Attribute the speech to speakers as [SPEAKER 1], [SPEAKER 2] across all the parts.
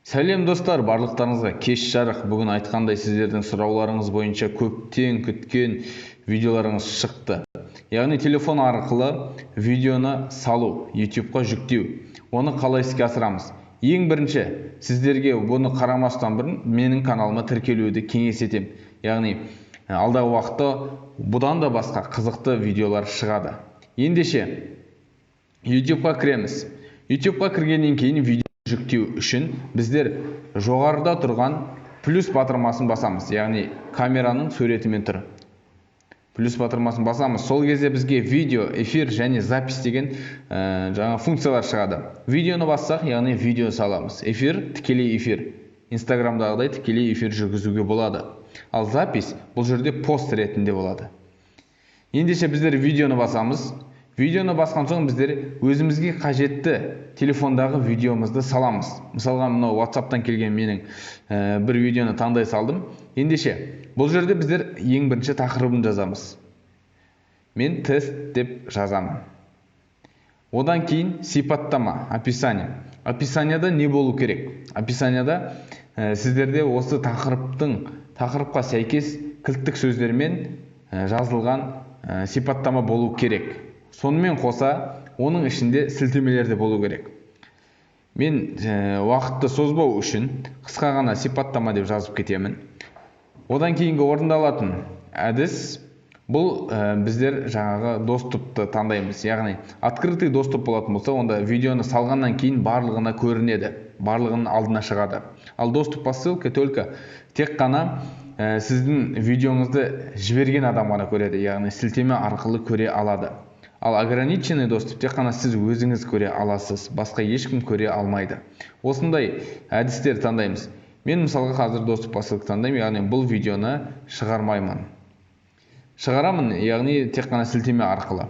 [SPEAKER 1] Сәлем достар, барлықтарыңызға кеш жарық. Бүгін айтқандай сіздердің сұрауларыңыз бойынша көптен күткен видеоларыңыз шықты. Яғни телефон арқылы видеоны салу, YouTube-қа жүктеу. Оны қалай іске асырамыз? Ең бірінші, сіздерге бұны қарамастан бұрын менің каналыма тіркелуді кеңес етемін. Яғни алдағы уақытта бұдан да басқа қызықты видеолар шығады. Ендеше YouTube-қа кіреміз. YouTube-қа кіргеннен кейін видео жүктеу үшін біздер жоғарыда тұрған плюс батырмасын басамыз. Яғни камераның суретімен тұр. Плюс батырмасын басамыз. Сол кезде бізге видео, эфир және запись деген жаңа функциялар шығады. Видеоны бассақ, яғни видео саламыз. Эфир, тікелей эфир. Инстаграмдағыдай тікелей эфир жүргізуге болады. Ал запись бұл жерде пост ретінде болады. Ендеше біздер видеоны басамыз. Видеоны басқан соң біздер өзімізге қажетті телефондағы видеомызды саламыз. Мысалға, мынау WhatsApp-тан келген менің бір видеоны таңдай салдым. Ендеше, бұл жерде біздер ең бірінші тақырыбын жазамыз. Мен тест деп жазамын. Одан кейін сипаттама, описание. Описанияда не болу керек? Описанияда сіздерде осы тақырыпқа сәйкес кілттік сөздермен жазылған сипаттама болу керек. Сонымен қоса, оның ішінде сілтемелер де болу керек. Мен уақытты созбау үшін қысқа ғана сипаттама деп жазып кетемін. Одан кейінгі орындалатын әдіс бұл біздер жаңағы доступты таңдаймыз. Яғни открытый доступ болатын болса, онда видеоны салғаннан кейін барлығына көрінеді, барлығының алдына шығады. Ал доступ по ссылке только тек қана сіздің видеоңызды жіберген адам ғана көреді, яғни сілтеме арқылы көре алады. Ал ограниченный доступ тек қана сіз өзіңіз көре аласыз, басқа ешкім көре алмайды. Осындай әдістер таңдаймыз. Мен мысалға қазір доступ по ссылке таңдаймын, яғни бұл видеоны шығармаймын. Шығарамын, яғни тек қана сілтеме арқылы.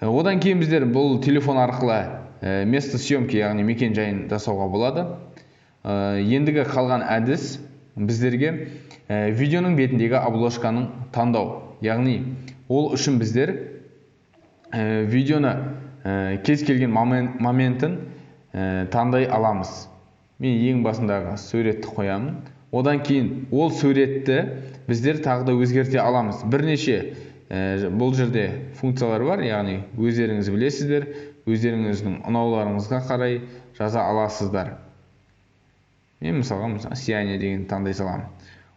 [SPEAKER 1] Одан кейін біздер бұл телефон арқылы место съемки, яғни мекен жайын жасауға болады. Ендігі қалған әдіс біздерге видеоның бетіндегі обложканың таңдау. Яғни ол үшін біздер видеоны кез келген моментін таңдай аламыз. Мен ең басындағы суретті қоямын. Одан кейін ол суретті біздер тағы да өзгерте аламыз. Бірнеше бұл жерде функциялар бар, яғни өздеріңіз білесіздер, өздеріңіздің ұнауларыңызға қарай жаза аласыздар. Мен мысалға сияние деген таңдай саламын.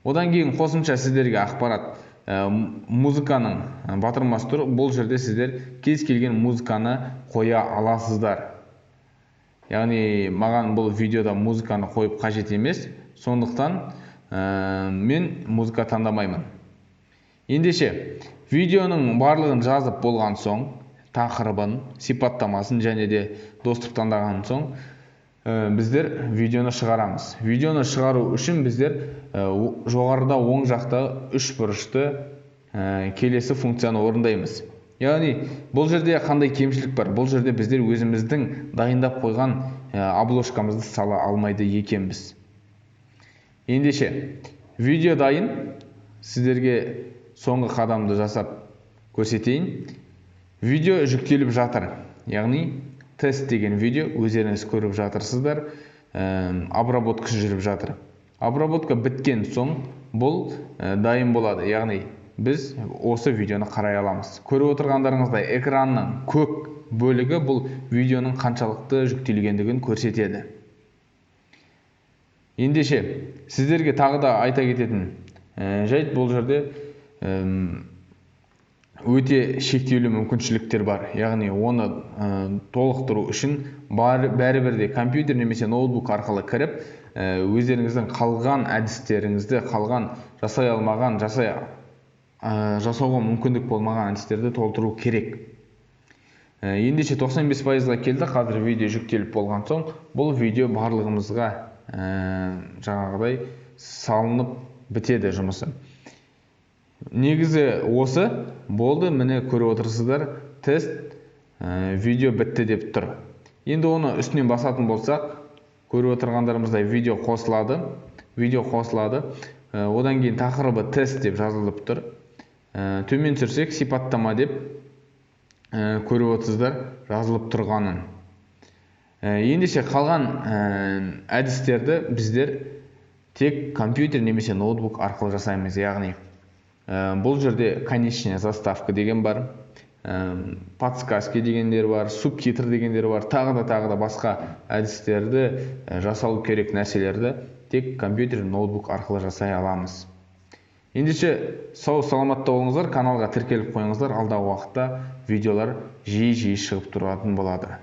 [SPEAKER 1] Одан кейін қосымша сіздерге ақпарат, музыканың батырмасы тұр. Бұл жерде сіздер кез келген музыканы қоя аласыздар. Яғни маған бұл видеода музыканы қойып қажет емес, сондықтан мен музыка таңдамаймын. Ендеше, видеоның барлығын жазып болған соң, тақырыбын, сипаттамасын және де доступ таңдаған соң, біздер видеоны шығарамыз. Видеоны шығару үшін біздер жоғарыда оң жақта үш бұрышты келесі функцияны орындаймыз. Яғни бұл жерде қандай кемшілік бар? Бұл жерде біздер өзіміздің дайындап қойған обложкамызды сала алмайды екенбіз. Ендеше, видео дайын. Сіздерге соңғы қадамды жасап көрсетейін. Видео жүктеліп жатыр. Яғни тест деген видео өздеріңіз көріп жатырсыздар. Обработка жүріп жатыр. Обработка біткен соң бұл дайын болады. Яғни біз осы видеоны қарай аламыз. Көріп отырғандарыңыздай экранның көк бөлігі бұл видеоның қаншалықты жүктелгендігін көрсетеді. Ендеше, сіздерге тағы да айта кететін жайт, бұл жерде өте шектеулі мүмкіншіліктер бар. Яғни оны толықтыру үшін бәрібірде компьютер немесе ноутбук арқылы кіріп, өздеріңіздің қалған әдістеріңізді, қалған жасай алмаған, жасауға мүмкіндік болмаған әдістерді толтыру керек. Ендеше 95%-ға келді. Қазір видео жүктеліп болған соң, бұл видео барлығымызға жаңағыдай салынып бітеді жұмысы. Негізі осы болды, міне көріп отырсыздар, тест видео бітті деп тұр. Енді оны үстінен басатын болсақ, көріп отырғандарымыздай видео қосылады. Одан кейін тақырыбы тест деп жазылып тұр. Төмен түсірсек сипаттама деп көріп отырсыздар жазылып тұрғанын. Ендеше қалған әдістерді біздер тек компьютер немесе ноутбук арқылы жасаймыз. Яғни бұл жерде конечная заставка деген бар, подсказки дегендер бар, субтитр дегендер бар, тағы да басқа әдістерді жасау керек нәрселерді тек компьютер, ноутбук арқылы жасай аламыз. Ендеше сау саламатта болыңыздар, каналға тіркеліп қойыңыздар, алдағы уақытта видеолар жиі шығып тұратын болады.